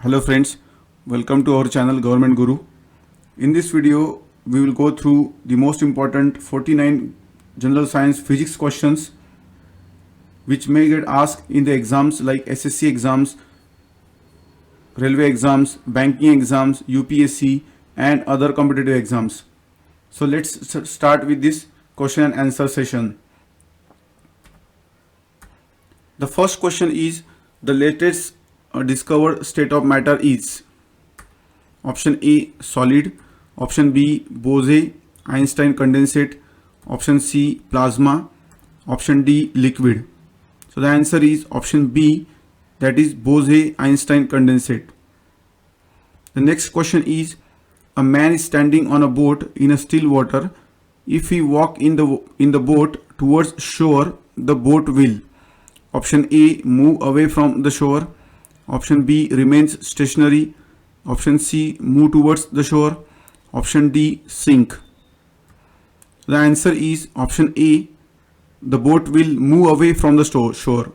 Hello friends, welcome to our channel Government Guru. In this video, we will go through the most important 49 general science physics questions which may get asked in the exams like SSC exams, railway exams, banking exams, UPSC and other competitive exams. So let's start with this question and answer session. The first question is the latest discovered state of matter is option A solid, option B Bose-Einstein condensate, option C plasma, option D liquid. So the answer is option B, that is Bose-Einstein condensate. The next question is a man is standing on a boat in a still water. If he walk in the boat towards shore, the boat will option A move away from the shore, option B remains stationary, option C move towards the shore, option D sink. The answer is option A, the boat will move away from the shore.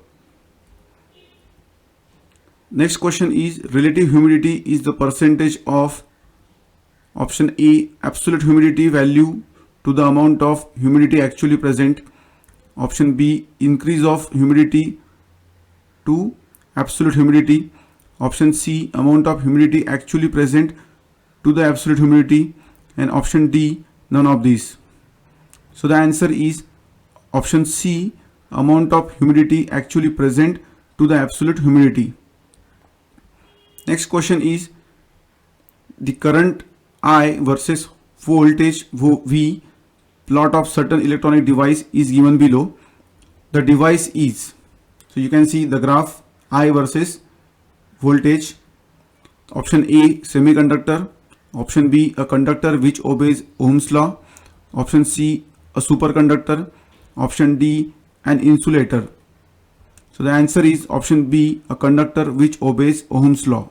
Next question is relative humidity is the percentage of option A absolute humidity value to the amount of humidity actually present, option B increase of humidity to absolute humidity, option C amount of humidity actually present to the absolute humidity, and option D none of these. So the answer is option C, amount of humidity actually present to the absolute humidity. Next question is the current I versus voltage V, plot of certain electronic device is given below. The device is, so you can see the graph I versus voltage. Option A semiconductor, option B a conductor which obeys Ohm's law, option C a superconductor, option D an insulator. So the answer is option B, a conductor which obeys Ohm's law.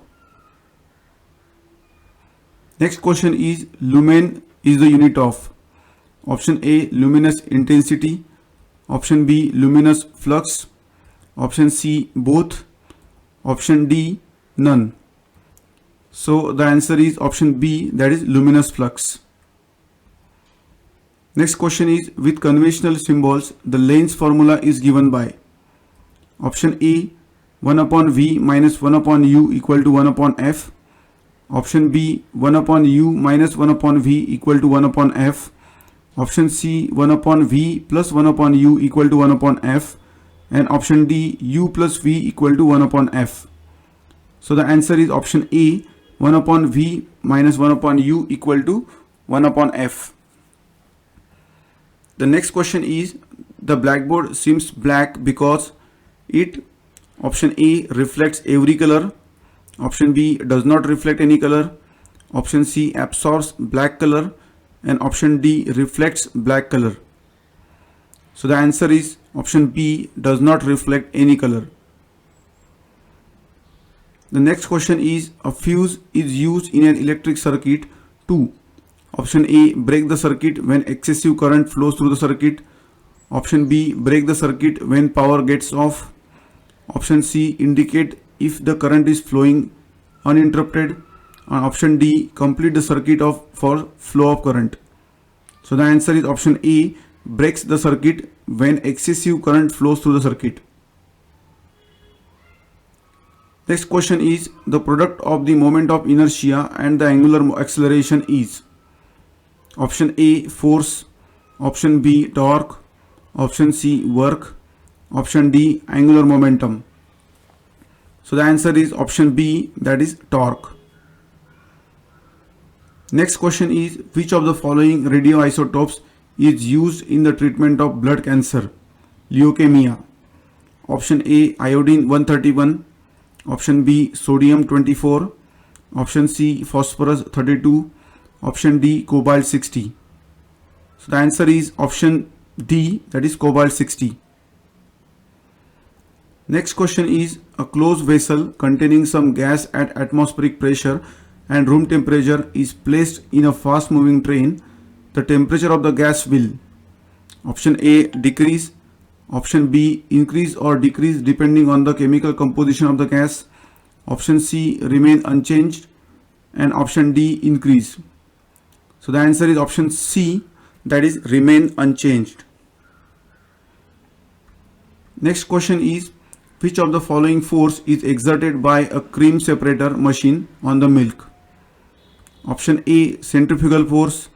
Next question is lumen is the unit of option A luminous intensity, option B luminous flux, option C both, option D none. So the answer is option B, that is luminous flux. Next question is with conventional symbols the Lenz's formula is given by option A 1 upon V minus 1 upon U equal to 1 upon F, option B 1 upon U minus 1 upon V equal to 1 upon F, option C 1 upon V plus 1 upon U equal to 1 upon F, and option D U plus V equal to 1 upon F. So the answer is option A 1 upon V minus 1 upon U equal to 1 upon F. The next question is the blackboard seems black because it option A reflects every color, option B does not reflect any color, option C absorbs black color, and option D reflects black color. So the answer is option B does not reflect any color. The next question is a fuse is used in an electric circuit to option A break the circuit when excessive current flows through the circuit, option B break the circuit when power gets off, option C indicate if the current is flowing uninterrupted, and option D complete the circuit for flow of current. So the answer is option A breaks the circuit when excessive current flows through the circuit. Next question is the product of the moment of inertia and the angular acceleration is option A force, option B torque, option C work, option D angular momentum. So the answer is option B, that is torque. Next question is which of the following radioisotopes is used in the treatment of blood cancer, leukemia? Option A iodine 131, option B sodium 24, option C phosphorus 32, option D cobalt 60. So the answer is option D, that is cobalt 60. Next question is a closed vessel containing some gas at atmospheric pressure and room temperature is placed in a fast moving train. The temperature of the gas will option A decrease, option B increase or decrease depending on the chemical composition of the gas, option C remain unchanged, and option D increase. So the answer is option C, that is remain unchanged. Next question is, which of the following force is exerted by a cream separator machine on the milk? Option A centrifugal force,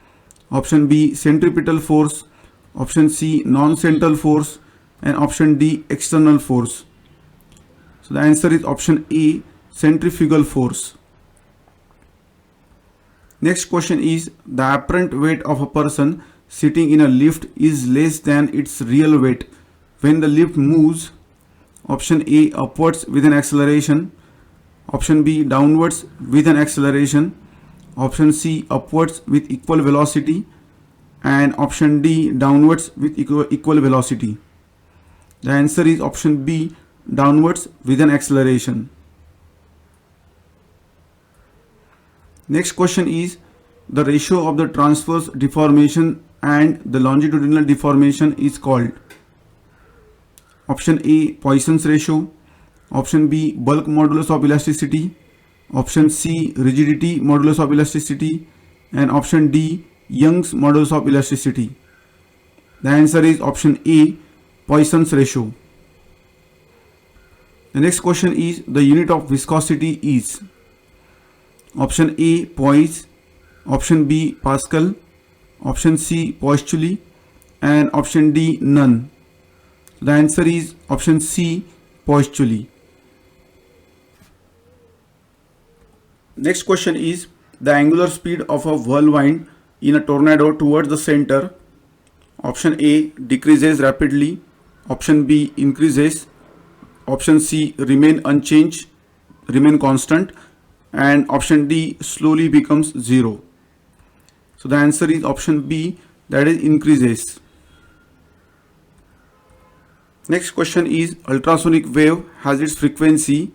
option B centripetal force, option C non-central force, and option D external force. So the answer is option A centrifugal force. Next question is, the apparent weight of a person sitting in a lift is less than its real weight when the lift moves. Option A upwards with an acceleration, option B downwards with an acceleration, option C upwards with equal velocity, and option D downwards with equal velocity. The answer is option B downwards with an acceleration. Next question is, the ratio of the transverse deformation and the longitudinal deformation is called. Option A Poisson's ratio, option B bulk modulus of elasticity, option C rigidity modulus of elasticity, and option D Young's modulus of elasticity. The answer is option A Poisson's ratio. The next question is, the unit of viscosity is. Option A poise, option B Pascal, option C Postuli, and option D none. The answer is option C Postuli. Next question is, the angular speed of a whirlwind in a tornado towards the center. Option A decreases rapidly, option B increases, option C remain unchanged, remain constant, and option D slowly becomes zero. So the answer is option B, that is increases. Next question is, ultrasonic wave has its frequency.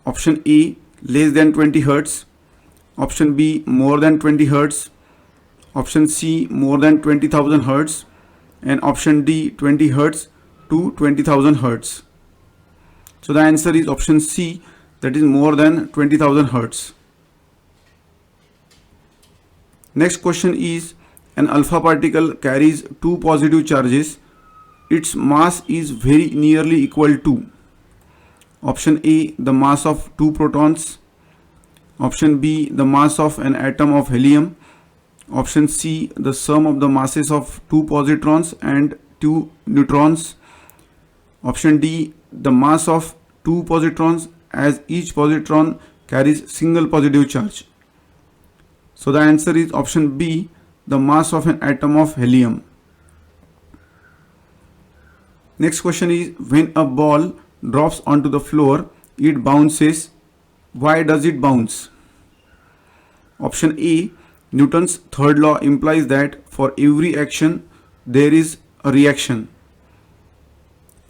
Option A less than 20 Hz, option B more than 20 Hz, option C more than 20,000 Hz, and option D 20 Hz to 20,000 Hz. So the answer is option C, that is more than 20,000 Hz. Next question is, an alpha particle carries two positive charges. Its mass is very nearly equal to. Option A the mass of two protons, option B the mass of an atom of helium, option C the sum of the masses of two positrons and two neutrons, option D the mass of two positrons as each positron carries single positive charge. So the answer is option B, the mass of an atom of helium. Next question is, when a ball drops onto the floor, it bounces. Why does it bounce? Option A, Newton's third law implies that for every action there is a reaction.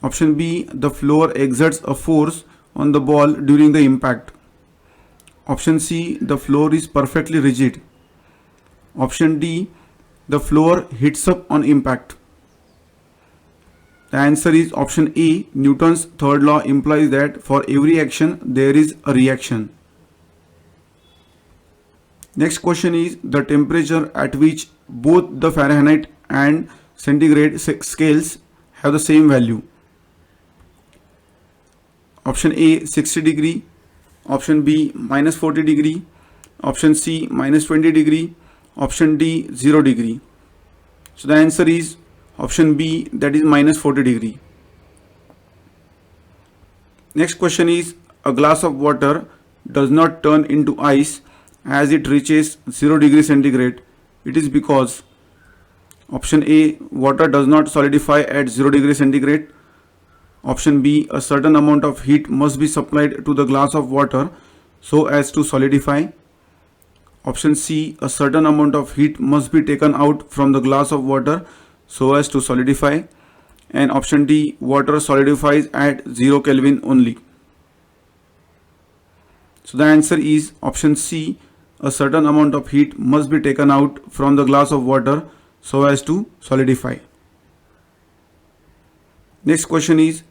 Option B, the floor exerts a force on the ball during the impact. Option C, the floor is perfectly rigid. Option D, the floor heats up on impact. The answer is option A, Newton's third law implies that for every action there is a reaction. Next question is, the temperature at which both the Fahrenheit and centigrade scales have the same value. Option A 60 degree, option B minus 40 degree, option C minus 20 degree, option D 0 degree. So the answer is option B, that is minus 40 degree. Next question is, a glass of water does not turn into ice as it reaches 0 degree centigrade. It is because option A, water does not solidify at 0 degree centigrade. Option B, a certain amount of heat must be supplied to the glass of water so as to solidify. Option C, a certain amount of heat must be taken out from the glass of water so as to solidify. And option D, water solidifies at 0 Kelvin only. So the answer is option C, a certain amount of heat must be taken out from the glass of water so as to solidify. Next question is,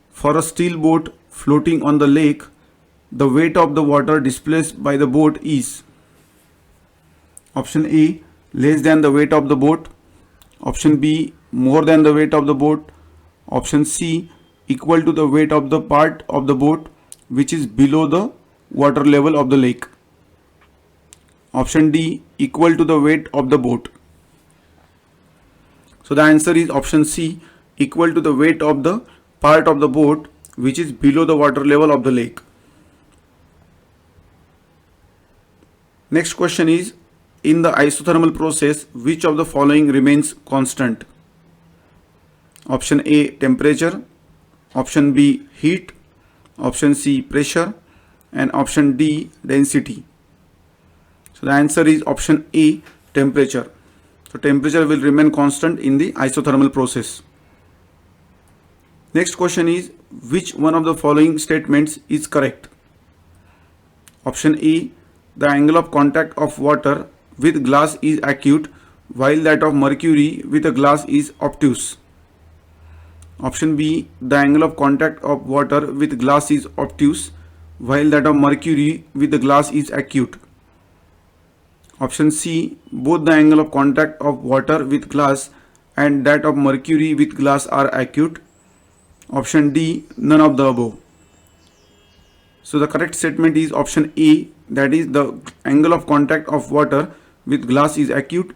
for a steel boat floating on the lake, the weight of the water displaced by the boat is? Option A, less than the weight of the boat. Option B, more than the weight of the boat. Option C, equal to the weight of the part of the boat which is below the water level of the lake. Option D, equal to the weight of the boat. So the answer is option C, equal to the weight of the part of the boat which is below the water level of the lake. Next question is, in the isothermal process, which of the following remains constant? Option A, temperature. Option B, heat. Option C, pressure. And option D, density. So the answer is option A, temperature. So temperature will remain constant in the isothermal process. Next question is, which one of the following statements is correct? Option A, the angle of contact of water with glass is acute while that of mercury with a glass is obtuse. Option B, the angle of contact of water with glass is obtuse while that of mercury with the glass is acute. Option C, both the angle of contact of water with glass and that of mercury with glass are acute. Option D, none of the above. So the correct statement is option A, that is the angle of contact of water with glass is acute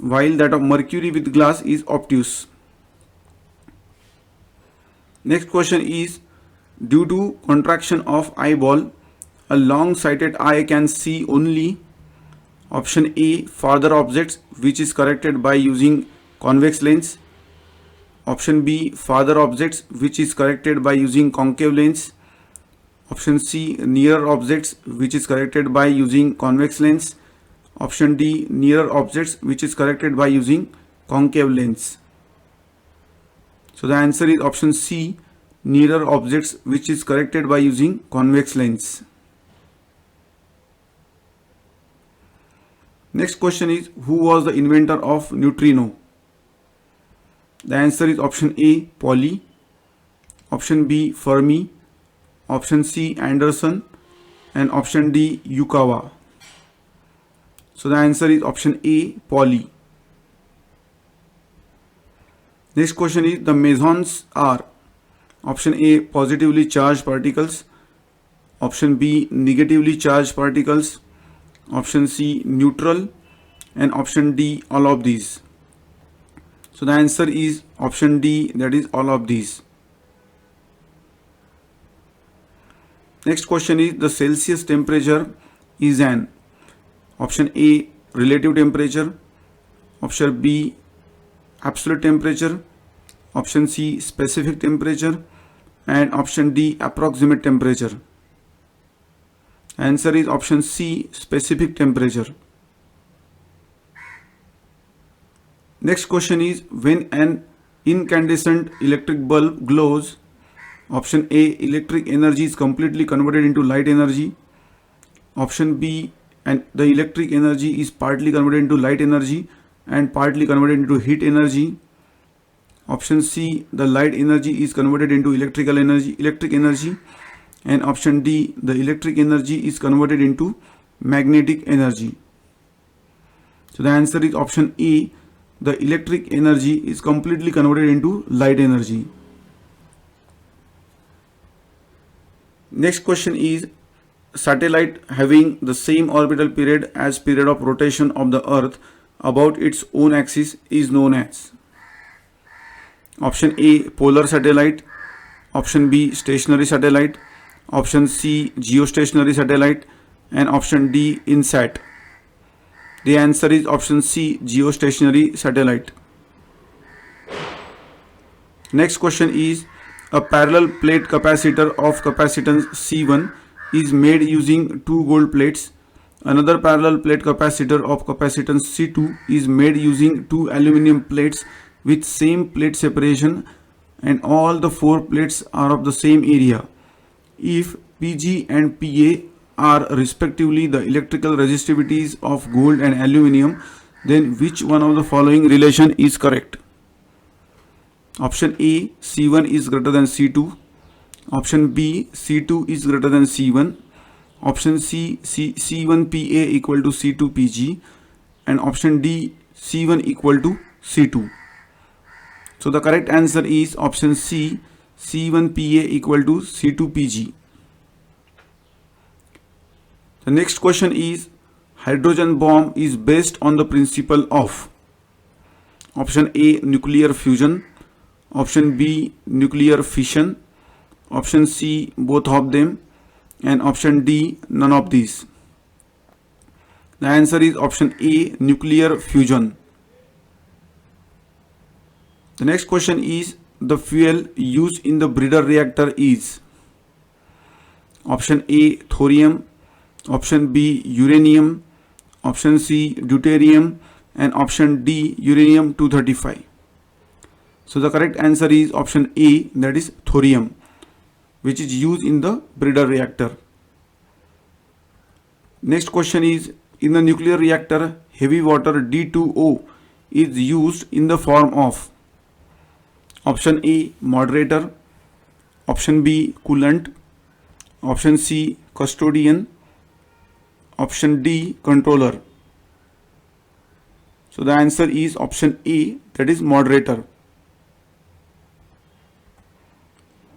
while that of mercury with glass is obtuse. Next question is, due to contraction of eyeball, a long-sighted eye can see only. Option A, farther objects, which is corrected by using convex lens. Option B, farther objects, which is corrected by using concave lens. Option C, nearer objects, which is corrected by using convex lens. Option D, nearer objects, which is corrected by using concave lens. So the answer is option C, nearer objects, which is corrected by using convex lens. Next question is, who was the inventor of neutrino? The answer is option A, Pauli. Option B, Fermi. Option C, Anderson. And option D, Yukawa. So the answer is option A, Pauli. Next question is, the mesons are option A, positively charged particles. Option B, negatively charged particles. Option C, neutral. And option D, all of these. So the answer is option D, that is all of these. Next question is, the Celsius temperature is an option A, relative temperature. Option B, absolute temperature. Option C, specific temperature. And option D, approximate temperature. Answer is option C, specific temperature. Next question is, when an incandescent electric bulb glows, option A, electric energy is completely converted into light energy. Option B, and the electric energy is partly converted into light energy and partly converted into heat energy. Option C, the light energy is converted into electric energy. And option D, the electric energy is converted into magnetic energy. So the answer is option A, the electric energy is completely converted into light energy. Next question is, satellite having the same orbital period as period of rotation of the Earth about its own axis is known as? Option A, polar satellite. Option B, stationary satellite. Option C, geostationary satellite. And option D, INSAT. The answer is option C, geostationary satellite. Next question is, a parallel plate capacitor of capacitance C1 is made using two gold plates. Another parallel plate capacitor of capacitance C2 is made using two aluminum plates with same plate separation, and all the four plates are of the same area. If Pg and Pa are respectively the electrical resistivities of gold and aluminum, then which one of the following relation is correct? Option A, C1 is greater than C2. Option B, C2 is greater than C1. option C, C1PA equal to C2PG, and option D, C1 equal to C2. So the correct answer is option C, C1PA equal to C2PG. The next question is, hydrogen bomb is based on the principle of option A, nuclear fusion, option B, nuclear fission, option C, both of them, and option D, none of these. The answer is option A, nuclear fusion. The next question is, the fuel used in the breeder reactor is option A, thorium, option B, uranium, option C, deuterium, and option D, uranium 235. So the correct answer is option A, that is thorium, which is used in the breeder reactor. Next question is, in the nuclear reactor, heavy water D2O is used in the form of option A, moderator, option B, coolant, option C, custodian, option D, controller. So the answer is option A, that is moderator.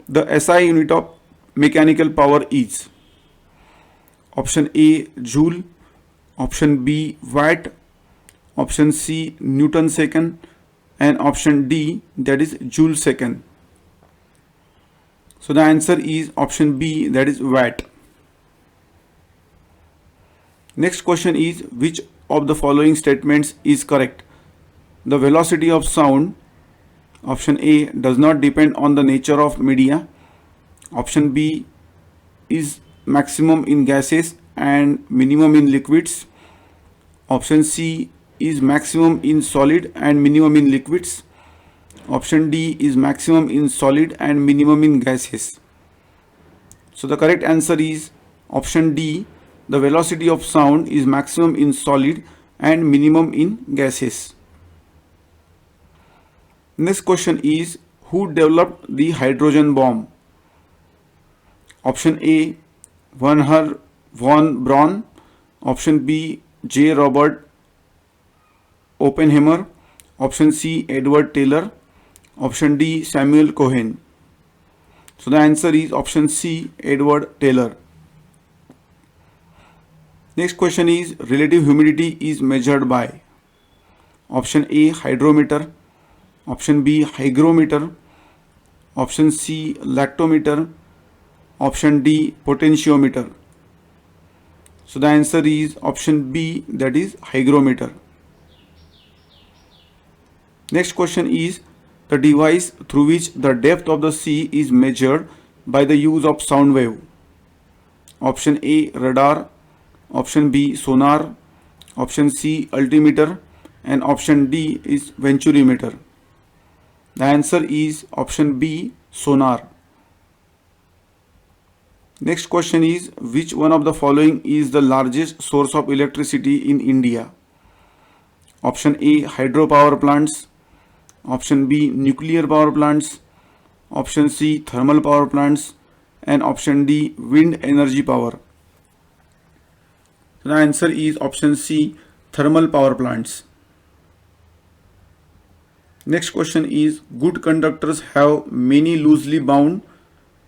The SI unit of mechanical power is option A, joule, option B, watt, option C, Newton second, and option D, that is joule second. So the answer is option B, that is watt. Next question is, which of the following statements is correct? The velocity of sound, option A, does not depend on the nature of media. Option B, is maximum in gases and minimum in liquids. Option C, is maximum in solid and minimum in liquids. Option D, is maximum in solid and minimum in gases. So the correct answer is option D, the velocity of sound is maximum in solid and minimum in gases. Next question is, who developed the hydrogen bomb? Option A, Wernher von Braun, option B, J. Robert Oppenheimer, option C, Edward Taylor, option D, Samuel Cohen. So the answer is option C, Edward Taylor. Next question is, relative humidity is measured by option A, hydrometer, option B, hygrometer, option C, lactometer, option D, potentiometer. So the answer is option B, that is hygrometer. Next question is, the device through which the depth of the sea is measured by the use of sound wave. Option A, radar, option B, sonar, option C, altimeter, and option D is venturimeter. The answer is option B, sonar. Next question is, which one of the following is the largest source of electricity in India? Option A, hydropower plants, option B, nuclear power plants, option C, thermal power plants, and option D, wind energy power. So the answer is option C, thermal power plants. Next question is, good conductors have many loosely bound,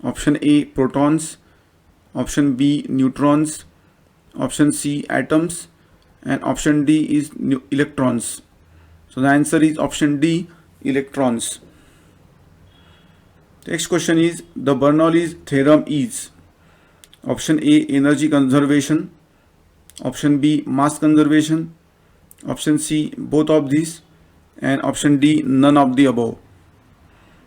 option A, protons, option B, neutrons, option C, atoms, and option D is electrons. So the answer is option D, electrons. Next question is, the Bernoulli's theorem is option A, energy conservation, option B, mass conservation, option C, both of these, and option D, none of the above.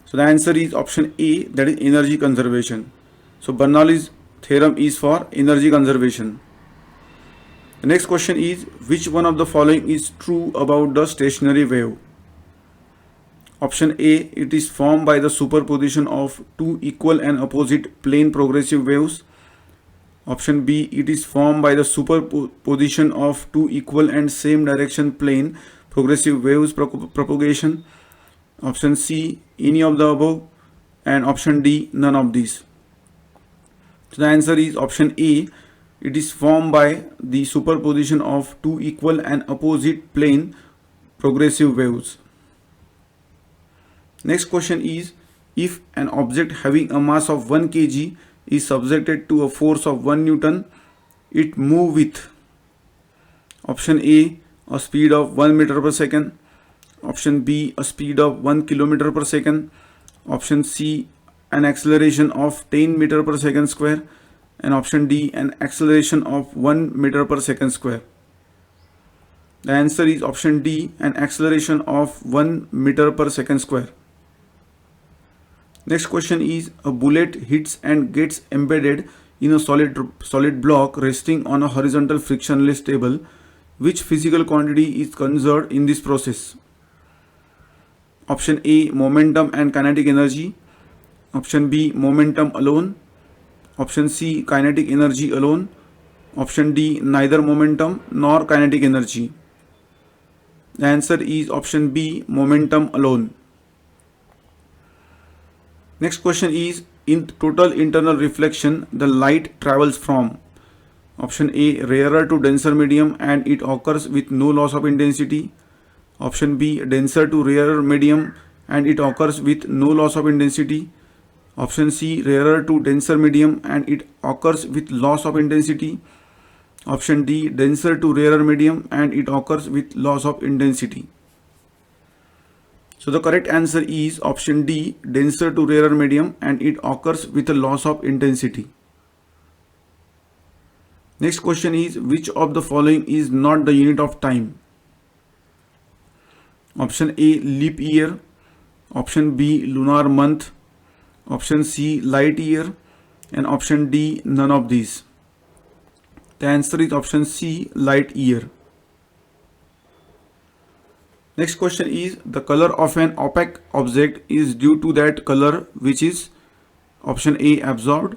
So the answer is option A, that is energy conservation. So Bernoulli's theorem is for energy conservation. The next question is, which one of the following is true about the stationary wave? Option A, it is formed by the superposition of two equal and opposite plane progressive waves. Option B, it is formed by the superposition of two equal and same direction plane progressive waves propagation. Option C, any of the above, and option D, none of these. So the answer is option A, It is formed by the superposition of two equal and opposite plane progressive waves. Next question is, if an object having a mass of 1 kg is subjected to a force of 1 Newton, it move with option A, a speed of 1 meter per second, option B, a speed of 1 kilometer per second, option C, an acceleration of 10 meter per second square, and option D, an acceleration of 1 meter per second square. The answer is option D, an acceleration of 1 meter per second square. Next question is, a bullet hits and gets embedded in a solid block resting on a horizontal frictionless table. Which physical quantity is conserved in this process? Option A, momentum and kinetic energy. Option B, momentum alone. Option C, kinetic energy alone. Option D, neither momentum nor kinetic energy. The answer is option B, momentum alone. Next question is, in total internal reflection, the light travels from option A, rarer to denser medium and it occurs with no loss of intensity. Option B, denser to rarer medium and it occurs with no loss of intensity. Option C, rarer to denser medium and it occurs with loss of intensity. Option D, denser to rarer medium and it occurs with loss of intensity. So the correct answer is option D, denser to rarer medium and it occurs with a loss of intensity. Next question is, which of the following is not the unit of time? Option A, leap year. Option B, lunar month. Option C, light year. And option D, none of these. The answer is option C, light year. Next question is, the color of an opaque object is due to that color which is option A, absorbed.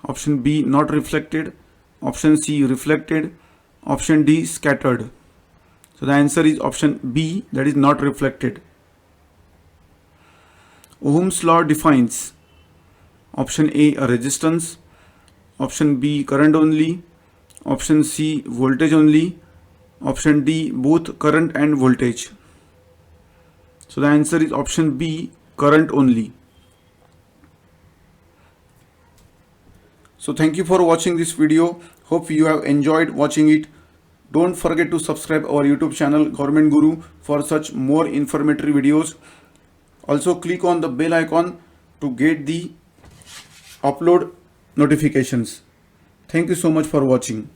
Option B, not reflected. Option C, reflected. Option D, scattered. So the answer is option B, that is not reflected. Ohm's law defines option A, a resistance. Option B, current only. Option C, voltage only. Option D, both current and voltage. So the answer is option B, current only. So thank you for watching this video. Hope you have enjoyed watching it. Don't forget to subscribe our YouTube channel Government Guru for such more informative videos. Also click on the bell icon to get the upload notifications. Thank you so much for watching.